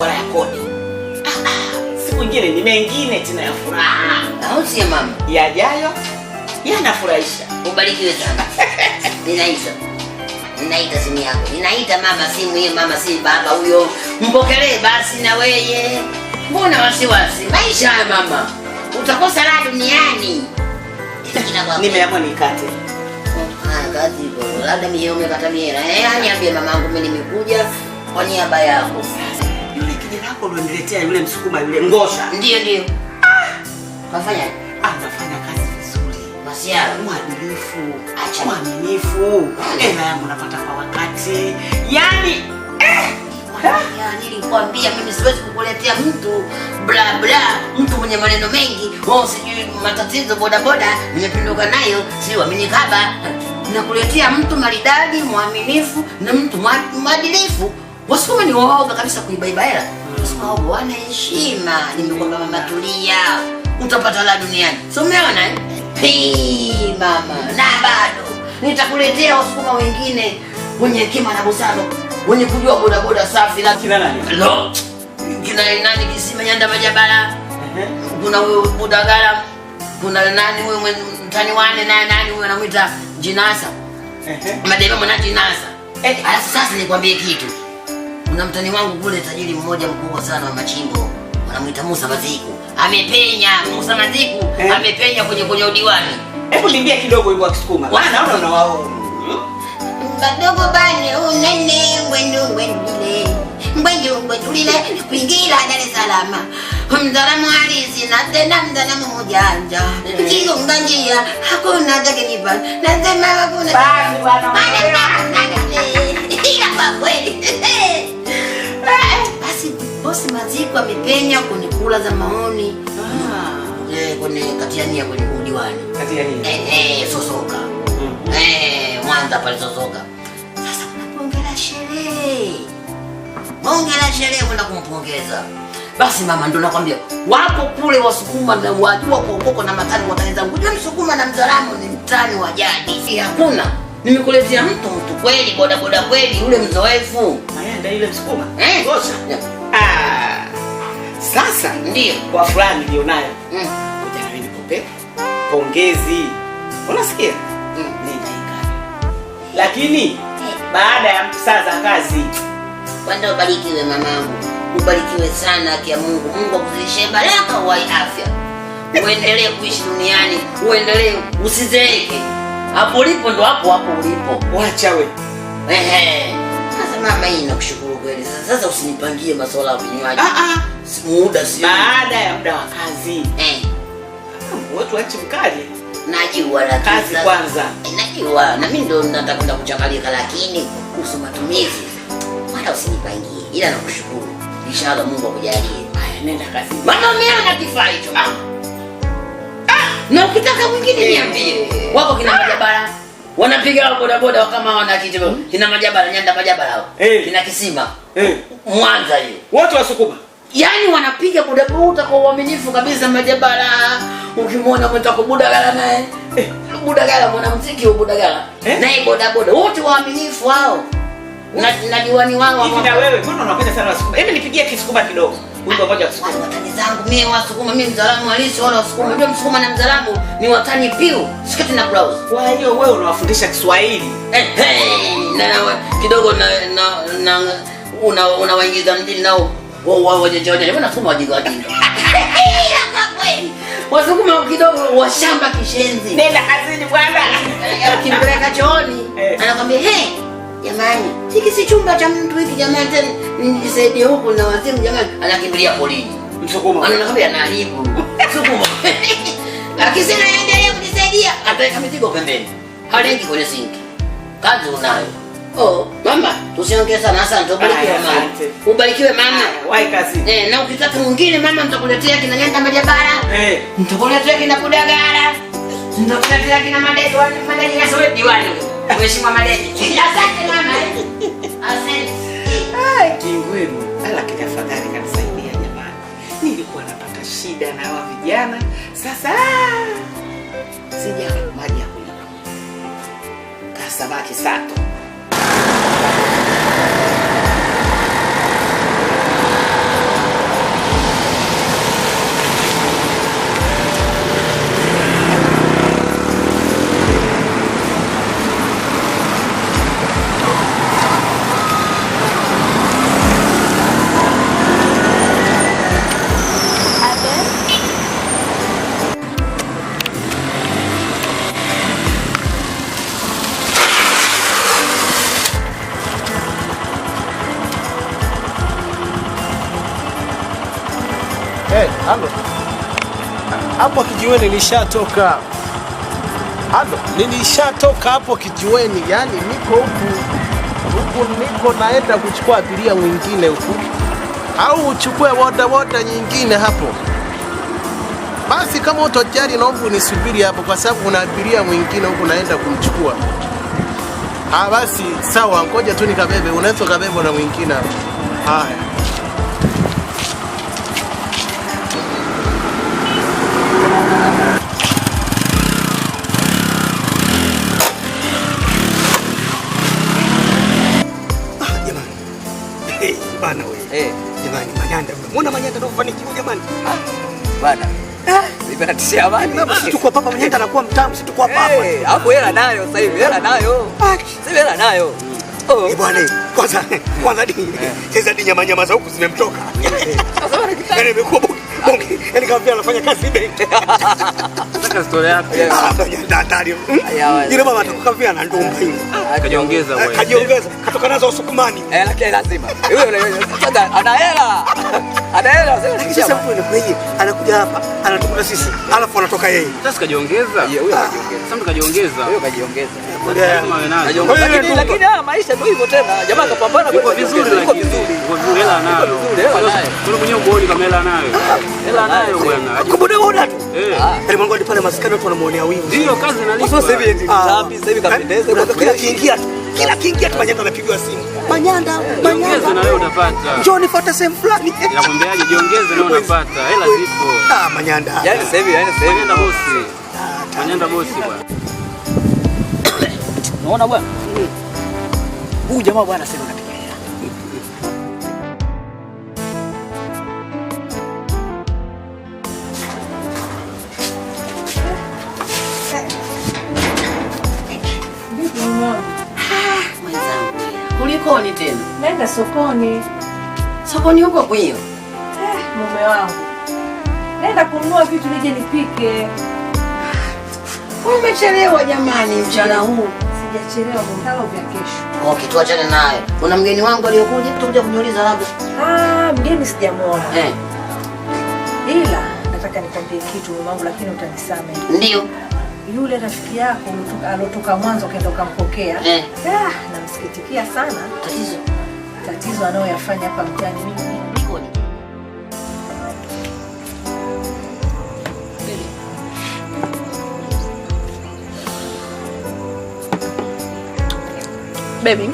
wala ya kodi. Siku nyingine ni mengine tena ya furaha. Au si mama? Yajayo yanafurahisha. Ubarikiwe sana. Ninaita simu yako. Ninaita mama simu hiyo, mama si baba huyo. Mpokelee basi na wewe. Mbona wasiwasi? Maisha ya mama. Utakosa raha duniani. Nimeamua nikate. Kazi bora. Labda mimi umekata miera. Niambie mamangu mimi nimekuja kwa niaba yako. Yule kijana wako aloniletea yule msukuma yule ngosha. Ndio. Kafanya? Anafanya kazi vizuri. Masiara mwadilifu, acha mwaminifu. Hela yangu napata kwa wakati. Yaani nilikwambia mimi siwezi kukuletea mtu bla bla, mtu mwenye maneno mengi. Wao sijui matatizo boda nimepinduka nayo, sio amenikaba. Nakuletea mtu maridadi, mwaminifu na mtu mwadilifu. Wasukuma ni waoga kabisa kuibaiba hela. Wasukuma wana heshima. Nimekwambia mama tulia, utapata la duniani. So umeona mama, na bado nitakuletea wasukuma wengine wenye hekima na busara, wenye kujua boda safi. La kina nani? No. Kina nani? Kisima Nyanda Majabala. Kuna huyo Budagala. Kuna nani huyo mtani wane nani huyo anamuita Jinasa. Madema mwana Jinasa. Alafu sasa nikwambie kitu. Kuna mtani wangu kule tajiri mmoja mkubwa sana wa machimbo. Wanamuita Musa Maziku. Amepenya Musa Maziku, amepenya kwenye udiwani. Hebu niambie kidogo hivyo akisukuma. Naona unawao. Badogo bane unene ngwendule kuingira Dar es Salaam. Mzalamu halisi na tena mzalamu mjanja. Kiunga njia hakuna takenipa. Nasema hakuna. Ila kweli. Basi bosi Maziku amepenya kwenye kula za maoni. Kwenye katiania kwenye udiwani. Katiania. Sosoka. Mwanza pale Sosoka. Sasa kunapongeza sherehe. Ongera sherehe kwenda kumpongeza. Basi mama ndo nakwambia, wapo kule wasukuma na wajua kuokoko na matani wataneza. Unajua msukuma na mzalamu ni mtani wa jadi. Si hakuna. Nimekuletea mtu kweli boda kweli yule mzoefu. Ndio yule msukuma. Ngosha. Sasa ndio kwa fulani nilionayo. Ngoja na mimi nikupe pongezi. Unasikia? Nenda ikani. Lakini baada ya saa za kazi. Wanda ubarikiwe mamangu. Ubarikiwe sana kia Mungu. Mungu akuzidishie baraka wa afya. Uendelee kuishi duniani, uendelee usizeeke. Hapo ulipo ndo hapo ulipo. Wacha we. Sasa mama hii nakushukuru kweli. Sasa usinipangie masuala ya vinywaji. Muda sio. Baada ya muda wa kazi. Watu wachi mkali. Najua la kazi kwanza. Najua na mimi ndo nataka kuchakalika, lakini kuhusu matumizi wala usinipangie. Ila nakushukuru. Inshallah Mungu akujalie. Haya nenda kazi. Maana mimi na kifaa hicho. Na ukitaka mwingine niambie. Wako kina Majabala. Wanapiga boda kama wana kitu. Kina Majabala, Nyanda Majabala hao. Kina Kisima. Mwanza hiyo. Wote wasukuma. Yaani wanapiga boda kwa uaminifu kabisa Majabala. Ukimwona mtako Budagala naye. Budagala mwanamuziki wa Budagala. Naye boda wote waaminifu hao. Na diwani wao hivi. Na wewe mbona unapenda sana wasukuma? Hebu nipigie kisukuma kidogo. Wimbo mmoja wa Kisukuma. Watani zangu mimi wasukuma, mimi mzalamu halisi wala wasukuma. Ndio msukuma na mzalamu ni watani piu. Sketi na blouse. Kwa hiyo wewe unawafundisha Kiswahili. Na kidogo unawaingiza mjini nao. Wao wajeje. Mbona wasukuma wajinga? Wasukuma kidogo washamba kishenzi. Nenda kazini bwana. Ukimpeleka chooni anakwambia jamani, hiki si chumba cha mtu hiki jamani, tena nijisaidie huko na wazimu jamani, anakimbilia polini. Msukuma. Anakwambia nalibu. Msukuma. Akisema endelea kujisaidia, ataweka mizigo pembeni. Halengi kwenye sinki. Kazi unayo. Mama, tusiongee sana. Asante, ubarikiwe mama. Ubarikiwe mama. Wahi kazi. Na ukitaka mwingine mama nitakuletea kina Nyanda Majabala. Nitakuletea kina Budagala. Nitakuletea kina Madeni na Soweto diwani. Mheshimiwa Madeni. Asante mama. Asante. Kingwenu. Lakini afadhali kanisaidia jamani. Nilikuwa napata shida na hawa vijana. Sasa sija maji ya kunywa. Kasamaki sato. Halo. Hapo kijiweni nilishatoka. Halo, nilishatoka hapo kijiweni, yani niko huku niko naenda kuchukua abiria mwingine huku. Au uchukue boda nyingine hapo. Basi kama utojali naomba unisubiri hapo kwa sababu kuna abiria mwingine huku naenda kumchukua. Basi sawa, ngoja tu nikabebe, unaweza kabebe na mwingine hapo. Haya. Bana wewe. Jamani Manyanda. Mbona Manyanda ndio kufanikiwa jamani? Bana. Sasa natishia amani. Sisi tuko hapa Manyanda anakuwa mtamu, sisi tuko hapa. Hapo hela nayo sasa hivi, hela nayo. Sasa hela nayo. Bwana, kwanza dini nyama za huku zimemtoka. Sasa yani imekuwa bonge. Yani kama vile anafanya kazi benki. Nataka story yako. Manyanda hatari. Yule baba atakuwa vile anandumba hivi. Kajiongeza wewe. Kajiongeza. Katoka nazo Usukumani. Lakini lazima. Yule sasa ana hela. Ana hela sasa mtu anakuja hapa, anatukuta sisi. Alafu anatoka yeye. Sasa kajiongeza. Huyo kajiongeza. Sasa kajiongeza. Huyo kajiongeza. Lakini maisha ndio hivyo tena. Jamaa kapambana kwa vizuri lakini kwa vizuri hela nayo. Kuna mwenyewe uone kama hela nayo. Hela nayo bwana. Kuboda tu. Mwanangu hadi pale maskani watu wanamuonea wivu. Ndio kazi inalipa. Sasa hivi eti dhambi, sasa hivi kapendeza. Kila kiingia tu Manyanda anapigwa simu. Manyanda na wewe utapata. Njoo nifuate sehemu fulani. Nakwambiaje, jiongeze na unapata. Hela zipo. Manyanda. Yaani sasa hivi Manyanda bosi. Manyanda bosi bwana. Unaona bwana? Huyu jamaa bwana sasa katika hela. Kulikoni tena? Nenda sokoni. Sokoni huko kwio? Mume wangu. Nenda kununua vitu nije nipike. Umechelewa jamani mchana huu. Sijachelewa, mtalo vya kesho. Okay, tuachane naye. Kuna mgeni wangu aliyokuja, tutakuja kuniuliza labda. Mgeni sijamuona. Ila nataka nikwambie kitu mume wangu, lakini utanisamehe. Ndio. Yule rafiki yako alotoka mwanzo kaenda ukampokea. Namsikitikia sana. Tatizo anayoyafanya hapa mtaani mimi niko ni. Baby.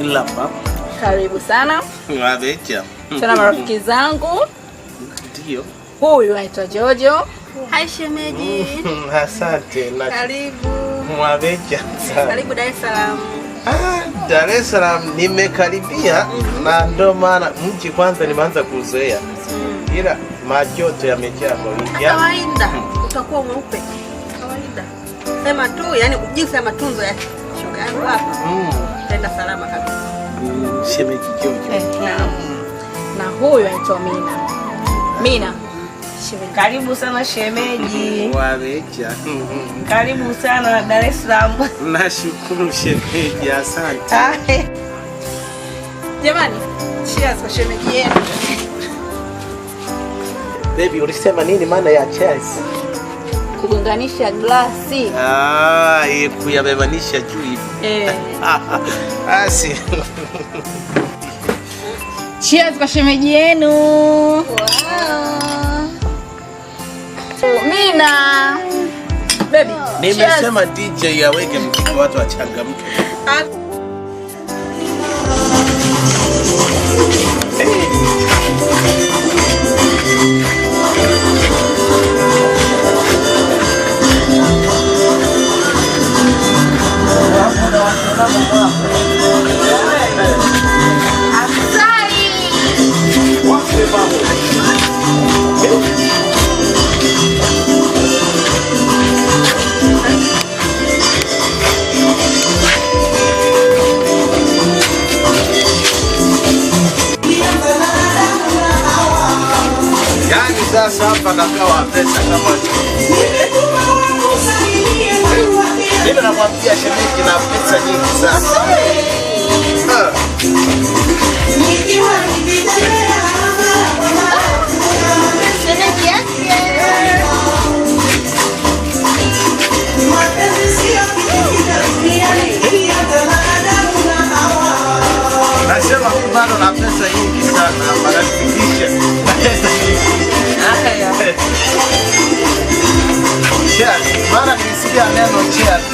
Lapa. Karibu sana. Wabecha. Tuna marafiki zangu. Ndio. Huyu anaitwa Jojo. Hai shemeji. Asante. Karibu. Mwabecha. Karibu Dar es Salaam. Dar es Salaam nimekaribia na ndo maana mji kwanza nimeanza kuzoea. Ila majoto yamejaa mawingi. Kawaida. Utakuwa mweupe. Kawaida. Sema tu, yani jinsi ya matunzo ya shoga yangu hapa. Tenda salama kabisa. Shemeji Jojo. Na huyu anaitwa Mina. Mina. Shemeji. Karibu sana shemeji. Wabecha. Karibu sana Dar es Salaam. Nashukuru shemeji, asante. Jamani, cheers kwa shemeji yenu. Baby, ulisema nini maana ya cheers? Kugonganisha glasi. Kuyabebanisha juu hivi. Asi. Cheers kwa shemeji yenu. Wow. Mina. Baby. Nimesema DJ aweke muziki watu wachangamke. Sasa hapa kakawa pesa kama mimi namwambia shemeji na pesa nyingi sasa. Sikia neno cheers.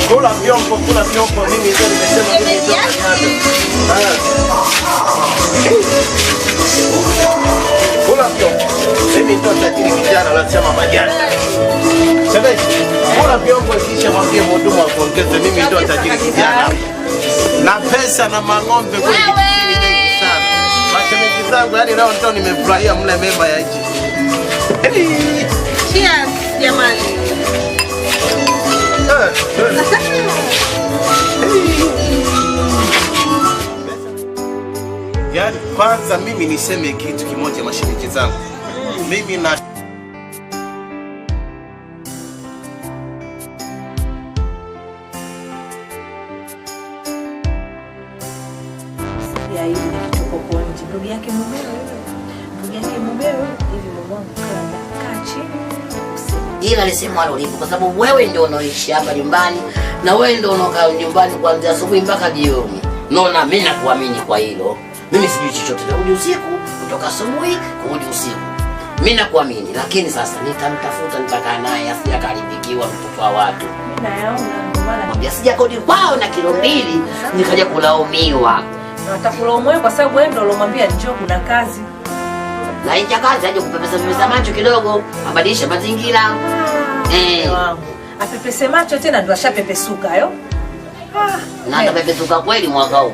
Kula vyombo mimi ndio nimesema kula vyombo. Mimi ndio tajiri kijana lazima majani. Sasa kula vyombo kisha mwambie mhudumu akuongeze, mimi ndio tajiri kijana. Na pesa na mang'ombe kwa kijiji sana. Mashemeji zangu yani leo ndio nimefurahia mle mema ya hichi. Cheers jamani. Yaani kwanza mimi niseme kitu kimoja mashemeji zangu. Mimi na ya hili kichoko kwa nje. Ndugu yake mumewe hivi mwanangu kaa chini. Ila lisema alolipo kwa sababu wewe ndio unaoishi hapa nyumbani na wewe ndio unakaa nyumbani kuanzia asubuhi mpaka jioni. Naona mimi nakuamini kwa hilo. Mimi sijui chochote. Kurudi usiku, kutoka asubuhi, kurudi usiku. Mimi nakuamini, lakini sasa nitamtafuta nitakaa naye asije akaribikiwa mtoto wa watu. Mimi nayaona ndio maana mwambia sija kodi kwao na kilo 2 nikaja kulaumiwa. Na atakulaumiwa kwa sababu wewe ndio ulomwambia njoo kuna kazi. Na inja kazi aje kupepesa macho kidogo, abadilishe mazingira. Wangu. Apepese macho tena ndio ashapepesuka hayo. Na atapepesuka kweli mwaka huu.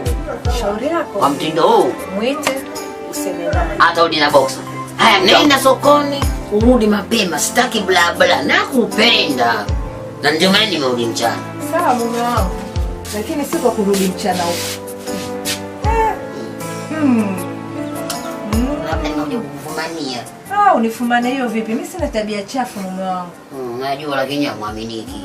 Shauri yako. Kwa mtindo huu Muite useme naye. hata udi na boxer. Haya nenda sokoni, urudi mapema, sitaki bla bla, nakupenda. Na ndio maana nimerudi mchana. Sawa mume wangu. Lakini si kwa kurudi mchana huko. Labda nirudi kukufumania. Unifumane hiyo vipi? Mimi sina tabia chafu mume wangu. Najua lakini hamwaminiki.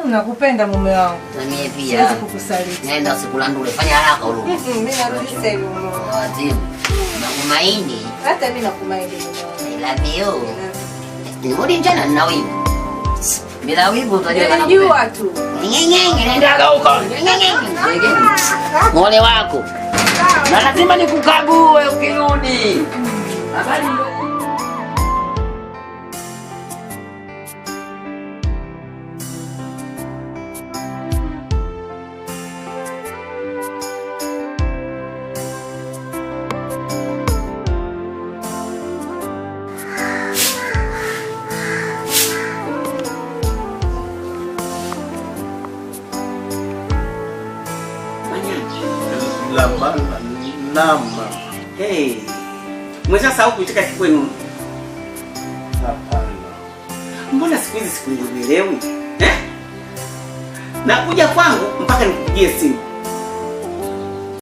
Nakupenda mume wangu. Na mimi pia. Siwezi kukusaliti. Nenda sikulandule, fanya haraka urudi. Mimi narudi sasa hivi mume wangu. Wazimu. Nakumaini. Hata mimi nakumaini mume wangu. I love you. Nirudi mchana nina wivu. Bila wivu utajua kana. Najua tu. Ngengenge nenda huko. Ngengenge. Mole wako. Na lazima nikukague ukirudi. Habari ndio. Nama. Hey. Mweza huku kutika kwenu. Hapana. Mbona siku hizi sikuelewi? Nakuja kwangu mpaka nikupigie simu.